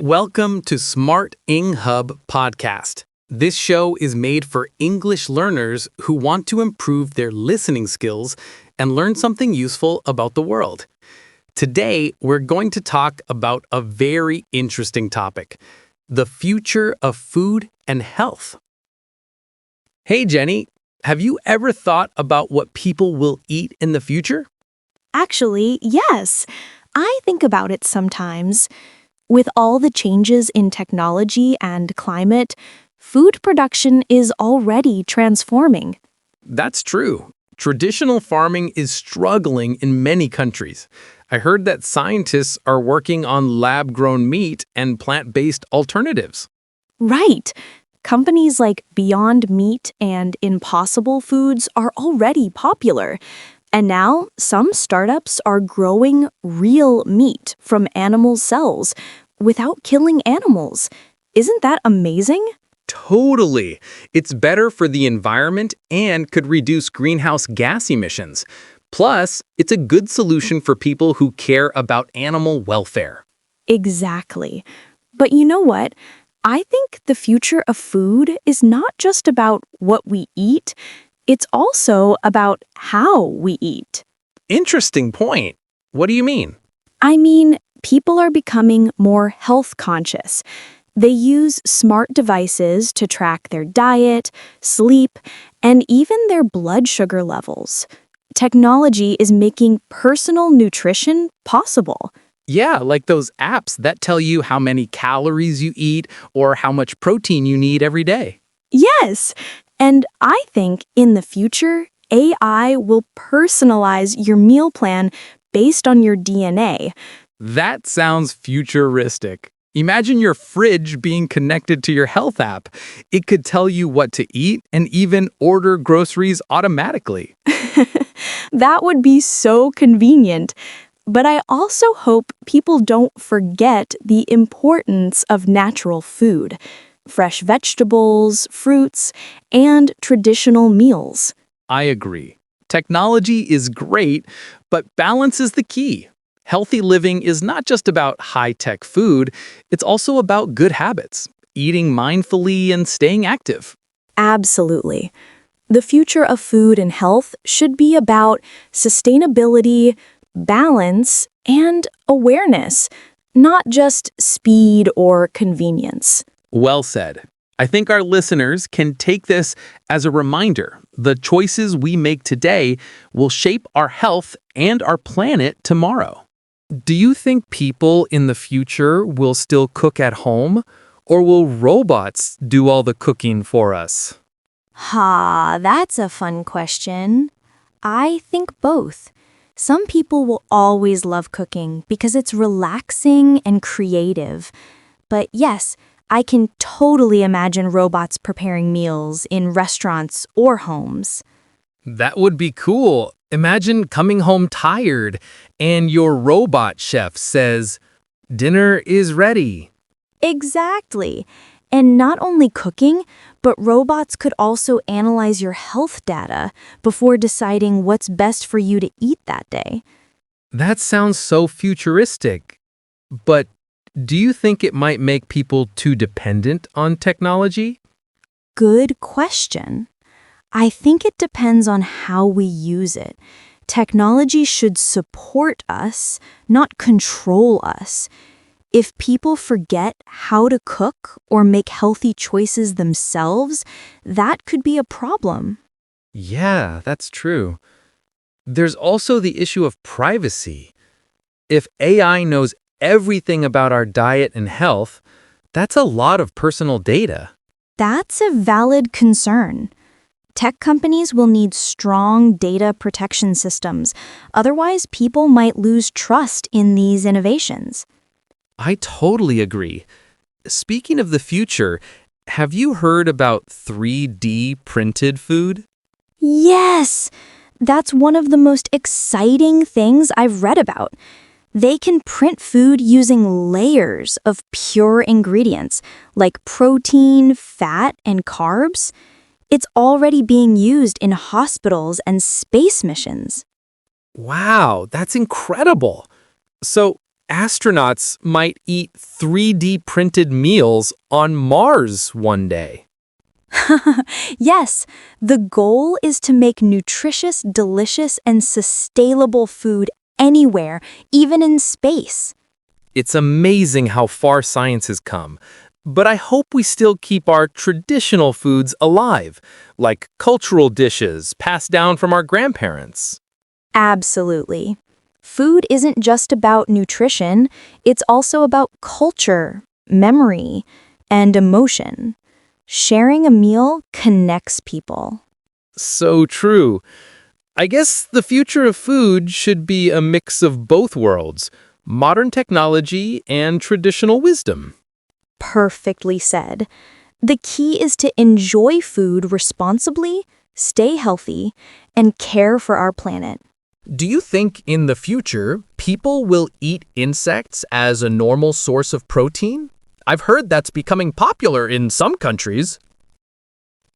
Welcome to Smart EngHub podcast. This show is made for English learners who want to improve their listening skills and learn something useful about the world. Today, we're going to talk about a very interesting topic, the future of food and health. Hey, Jenny, have you ever thought about what people will eat in the future? Actually, yes. I think about it sometimes. With all the changes in technology and climate, food production is already transforming. That's true. Traditional farming is struggling in many countries. I heard that scientists are working on lab-grown meat and plant-based alternatives. Right. Companies like Beyond Meat and Impossible Foods are already popular. And now, some startups are growing real meat from animal cells without killing animals. Isn't that amazing? Totally. It's better for the environment and could reduce greenhouse gas emissions. Plus, it's a good solution for people who care about animal welfare. Exactly. But you know what? I think the future of food is not just about what we eat. It's also about how we eat. Interesting point. What do you mean? I mean, people are becoming more health conscious. They use smart devices to track their diet, sleep, and even their blood sugar levels. Technology is making personal nutrition possible. Yeah, like those apps that tell you how many calories you eat or how much protein you need every day. Yes, and I think in the future, AI will personalize your meal plan based on your DNA. That sounds futuristic. Imagine your fridge being connected to your health app. It could tell you what to eat and even order groceries automatically. That would be so convenient. But I also hope people don't forget the importance of natural food, fresh vegetables, fruits, and traditional meals. I agree. Technology is great, but balance is the key. Healthy living is not just about high-tech food, it's also about good habits, eating mindfully and staying active. Absolutely. The future of food and health should be about sustainability, balance, and awareness, not just speed or convenience. Well said. I think our listeners can take this as a reminder. The choices we make today will shape our health and our planet tomorrow. Do you think people in the future will still cook at home, or will robots do all the cooking for us? That's a fun question. I think both. Some people will always love cooking because it's relaxing and creative. But yes, I can totally imagine robots preparing meals in restaurants or homes. That would be cool. Imagine coming home tired and your robot chef says, "Dinner is ready." Exactly. And not only cooking, but robots could also analyze your health data before deciding what's best for you to eat that day. That sounds so futuristic. But do you think it might make people too dependent on technology? Good question. I think it depends on how we use it. Technology should support us, not control us. If people forget how to cook or make healthy choices themselves, that could be a problem. Yeah, that's true. There's also the issue of privacy. If AI knows everything about our diet and health, that's a lot of personal data. That's a valid concern. Tech companies will need strong data protection systems. Otherwise, people might lose trust in these innovations. I totally agree. Speaking of the future, have you heard about 3D printed food? Yes! That's one of the most exciting things I've read about. They can print food using layers of pure ingredients, like protein, fat, and carbs. It's already being used in hospitals and space missions. Wow, that's incredible. So, astronauts might eat 3D printed meals on Mars one day. Yes, the goal is to make nutritious, delicious, and sustainable food anywhere, even in space. It's amazing how far science has come, but I hope we still keep our traditional foods alive, like cultural dishes passed down from our grandparents. Absolutely. Food isn't just about nutrition, it's also about culture, memory, and emotion. Sharing a meal connects people. So true. I guess the future of food should be a mix of both worlds, modern technology and traditional wisdom. Perfectly said. The key is to enjoy food responsibly, stay healthy, and care for our planet. Do you think in the future people will eat insects as a normal source of protein? I've heard that's becoming popular in some countries.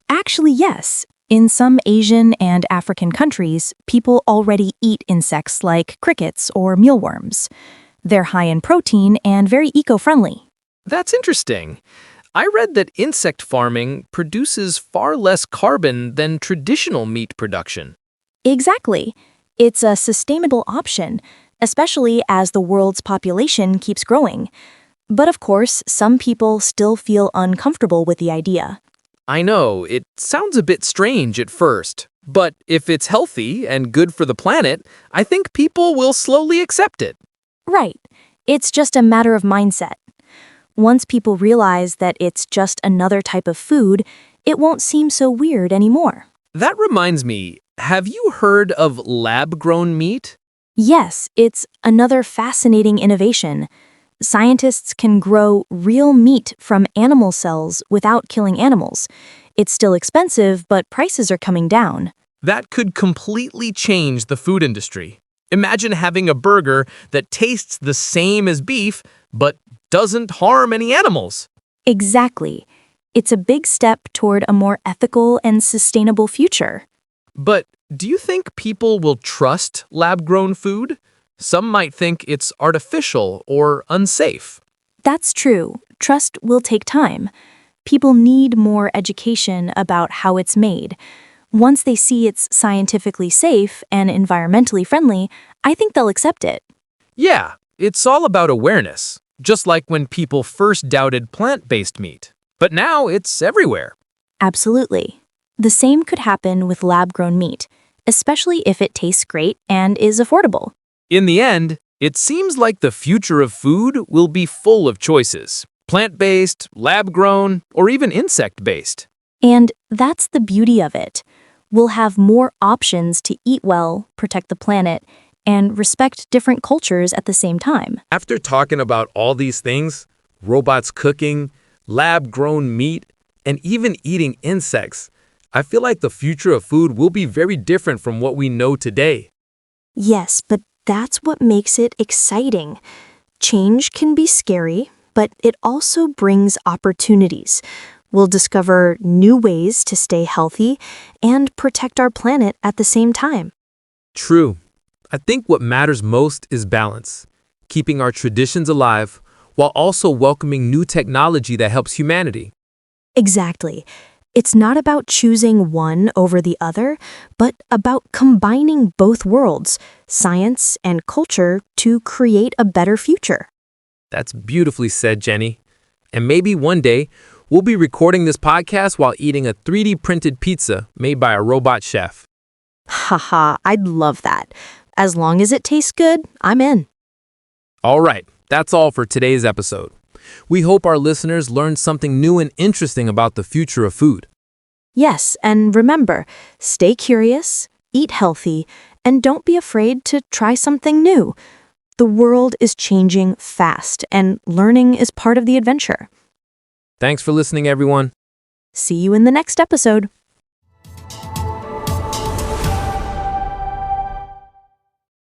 Actually, yes. In some Asian and African countries, people already eat insects like crickets or mealworms. They're high in protein and very eco-friendly. That's interesting. I read that insect farming produces far less carbon than traditional meat production. Exactly. It's a sustainable option, especially as the world's population keeps growing. But of course, some people still feel uncomfortable with the idea. I know, it sounds a bit strange at first, but if it's healthy and good for the planet, I think people will slowly accept it. Right. It's just a matter of mindset. Once people realize that it's just another type of food, it won't seem so weird anymore. That reminds me, have you heard of lab-grown meat? Yes, it's another fascinating innovation. Scientists can grow real meat from animal cells without killing animals. It's still expensive, but prices are coming down. That could completely change the food industry. Imagine having a burger that tastes the same as beef, but doesn't harm any animals. Exactly. It's a big step toward a more ethical and sustainable future. But do you think people will trust lab-grown food? Some might think it's artificial or unsafe. That's true. Trust will take time. People need more education about how it's made. Once they see it's scientifically safe and environmentally friendly, I think they'll accept it. Yeah, it's all about awareness, just like when people first doubted plant-based meat. But now it's everywhere. Absolutely. The same could happen with lab-grown meat, especially if it tastes great and is affordable. In the end, it seems like the future of food will be full of choices. Plant-based, lab-grown, or even insect-based. And that's the beauty of it. We'll have more options to eat well, protect the planet, and respect different cultures at the same time. After talking about all these things, robots cooking, lab-grown meat, and even eating insects, I feel like the future of food will be very different from what we know today. Yes, but that's what makes it exciting. Change can be scary, but it also brings opportunities. We'll discover new ways to stay healthy and protect our planet at the same time. True. I think what matters most is balance, keeping our traditions alive while also welcoming new technology that helps humanity. Exactly. It's not about choosing one over the other, but about combining both worlds, science and culture, to create a better future. That's beautifully said, Jenny. And maybe one day, we'll be recording this podcast while eating a 3D printed pizza made by a robot chef. Haha, I'd love that. As long as it tastes good, I'm in. All right, that's all for today's episode. We hope our listeners learned something new and interesting about the future of food. Yes, and remember, stay curious, eat healthy, and don't be afraid to try something new. The world is changing fast, and learning is part of the adventure. Thanks for listening, everyone. See you in the next episode.